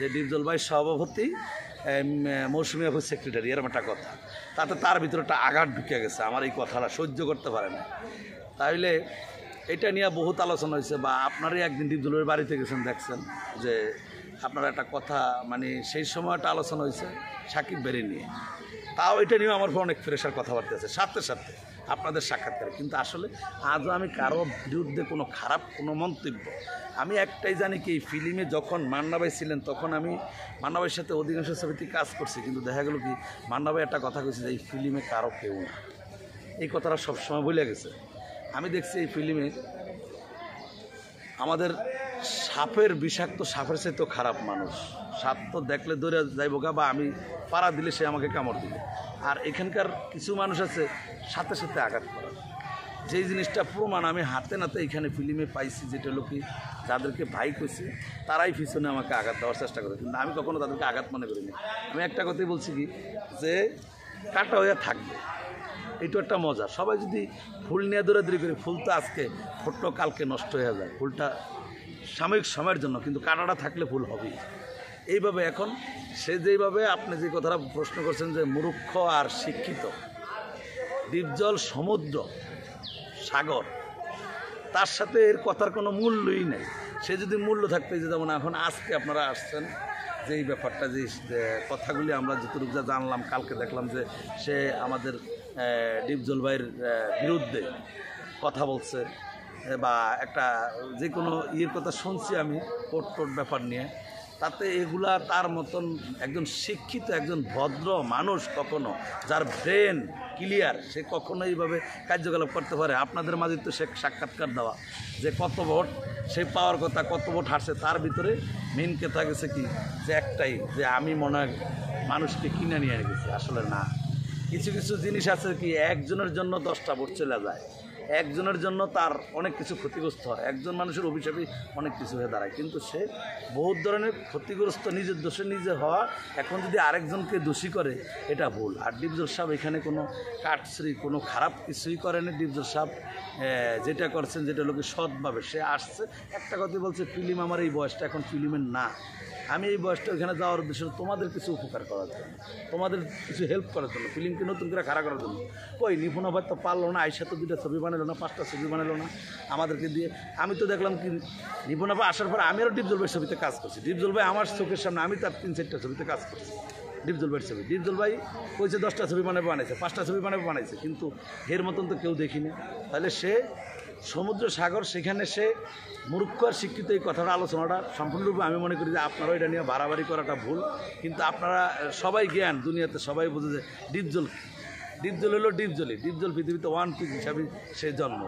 যে ডিপজল ভাই সভাপতি মৌসুমী অফিস সেক্রেটারি এরকম একটা কথা, তাতে তার ভিতরে একটা আঘাত ঢুকে গেছে, আমার এই কথাটা সহ্য করতে পারে না। তাইলে এটা নিয়ে বহুত আলোচনা হয়েছে, বা আপনারই একদিন ডিপজল ভাইয়ের বাড়িতে গেছেন, দেখছেন যে আপনার একটা কথা মানে সেই সময় একটা আলোচনা হয়েছে সাকিব বেরি নিয়ে, তাও এটা নিয়েও আমার অনেক ফ্রেশার কথাবার্তা আছে সাথে সাথে আপনাদের সাক্ষাৎকারে। কিন্তু আসলে আজও আমি কারো বিরুদ্ধে কোনো খারাপ কোনো মন্তব্য, আমি একটাই জানি কি, এই ফিল্মে যখন মান্না ভাই ছিলেন তখন আমি মান্না ভাইয়ের সাথে অধিকাংশ ছবিতে কাজ করছি, কিন্তু দেখা গেল কি মান্না ভাই একটা কথা কইছে যে এই ফিল্মে কারো কেউ না, এই কথাটা সবসময় বলে গেছে। আমি দেখছি এই ফিল্মে আমাদের সাপের বিষাক্ত সাপের সাথে তো খারাপ মানুষ, সাপ তো দেখলে দৌড়ে যাইব গা, বা আমি পাড়া দিলে সে আমাকে কামড় দিবে। আর এখানকার কিছু মানুষ আছে সাথে সাথে আঘাত করা, যেই জিনিসটা প্রমাণ আমি হাতে নাতে এখানে ফিল্মে পাইছি, যেটা হলো কি যাদেরকে ভাই কইছি তারাই পিছনে আমাকে আঘাত দেওয়ার চেষ্টা করে, কিন্তু আমি কখনো তাদেরকে আঘাত মনে করিনি। আমি একটা কথাই বলছি কি, যে কাটা হয়ে থাকবে, এইটা একটা মজা। সবাই যদি ফুল নিয়ে দৌড়াদৌড়ি করে, ফুল তো আজকে ফুটলো কালকে নষ্ট হয়ে যায়, ফুলটা সাময়িক সময়ের জন্য, কিন্তু কাঁটাটা থাকলে ফুল হবেই। এইভাবে এখন সে যেইভাবে আপনি যে কথাটা প্রশ্ন করছেন যে মূর্খ আর শিক্ষিত, ডিপজল সমুদ্র সাগর, তার সাথে এর কথার কোনো মূল্যই নেই। সে যদি মূল্য থাকতে, যে যেমন এখন আজকে আপনারা আসছেন যে এই ব্যাপারটা, যে কথাগুলি আমরা যতটুকু যা জানলাম, কালকে দেখলাম যে সে আমাদের ডিপজল ভাইয়ের বিরুদ্ধে কথা বলছে, বা একটা যে কোনো ইয়ের কথা শুনছি আমি কোর্ট ব্যাপার নিয়ে, তাতে এগুলা তার মতন একজন শিক্ষিত একজন ভদ্র মানুষ কখনো, যার ব্রেন ক্লিয়ার, সে কখনো এইভাবে কার্যকলাপ করতে পারে? আপনাদের মাঝে তো সে সাক্ষাৎকার দেওয়া, যে কত ভোট সে পাওয়ার কথা, কত ভোট হারছে, তার ভিতরে মেন কথা গেছে কি, যে একটাই, যে আমি মনে হয় মানুষকে কিনে নিয়ে গেছি। আসলে না, কিছু কিছু জিনিস আছে কি, একজনের জন্য 10টা ভোট চলে যায়, একজনের জন্য তার অনেক কিছু ক্ষতিগ্রস্ত হয়, একজন মানুষের অভিশাপে অনেক কিছু হয়ে দাঁড়ায়, কিন্তু সে বহুত ধরনের ক্ষতিগ্রস্ত নিজের দোষে নিজে হওয়া, এখন যদি আরেকজনকে দোষী করে এটা ভুল। আর ডিপজল সাহেব এখানে কোনো কাটছড়ি কোনো খারাপ কিছুই করেনি। ডিপজল সাহেব যেটা করছেন, যেটা লোকে সৎভাবে সে আসছে, একটা কথা বলছে, ফিল্ম আমার এই বয়সটা এখন ফিল্মের না, আমি এই বয়সটা ওইখানে যাওয়ার উদ্দেশ্য তোমাদের কিছু উপকার করার জন্য, তোমাদের কিছু হেল্প করার জন্য, ফিল্মকে নতুন করে খাড়া করার জন্য। ওই নিপুণ ভাই তো পারলো না, আইসা তো 2টা ছবি বানালো না, 5টা ছবি বানালো না আমাদেরকে দিয়ে। আমি তো দেখলাম কি, নিপুণ ভাই আসার পর আমি আরও ডিপজল ভাইয়ের ছবিতে কাজ করছি, ডিপজল ভাই আমার চোখের সামনে, আমি তার 3-4টা ছবিতে কাজ করছি ডিপজল ভাইয়ের ছবি। ডিপজল ভাই কইছে 10টা ছবি বানাইছে, 5টা ছবি বানাইছে, কিন্তু এর মতন তো কেউ দেখিনি। তাহলে সে সমুদ্র সাগর, সেখানে সে মূর্খ আর শিক্ষিত, এই কথাটা আলোচনাটা সম্পূর্ণরূপে আমি মনে করি যে আপনারাও এটা নিয়ে বাড়াবাড়ি করাটা ভুল। কিন্তু আপনারা সবাই জ্ঞান, দুনিয়াতে সবাই বুঝে যে ডিপজল হলো ডিপজল পৃথিবীতে 1 পিস হিসাবে সে জন্ম,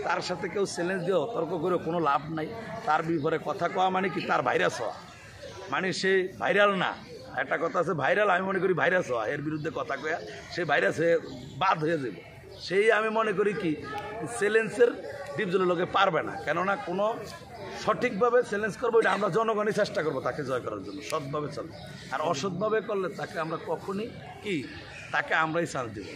তার সাথে কেউ চ্যালেঞ্জ দিয়েও তর্ক করেও কোনো লাভ নাই। তার বিপরে কথা কওয়া মানে কি, তার ভাইরাস হওয়া, মানে সে ভাইরাল না। একটা কথা আছে ভাইরাল, আমি মনে করি ভাইরাস হওয়া, এর বিরুদ্ধে কথা কয়া সে ভাইরাস হয়ে বাদ হয়ে যাবে। সেই আমি মনে করি কি, চ্যালেঞ্জের ডিপজলের লোকে পারবে না, কেননা কোনো সঠিকভাবে চ্যালেঞ্জ করবো, এটা আমরা জনগণই চেষ্টা করবো তাকে জয় করার জন্য, সৎভাবে চলবে। আর অসৎভাবে করলে তাকে আমরা কখনই কি, তাকে আমরাই চান্স দেব।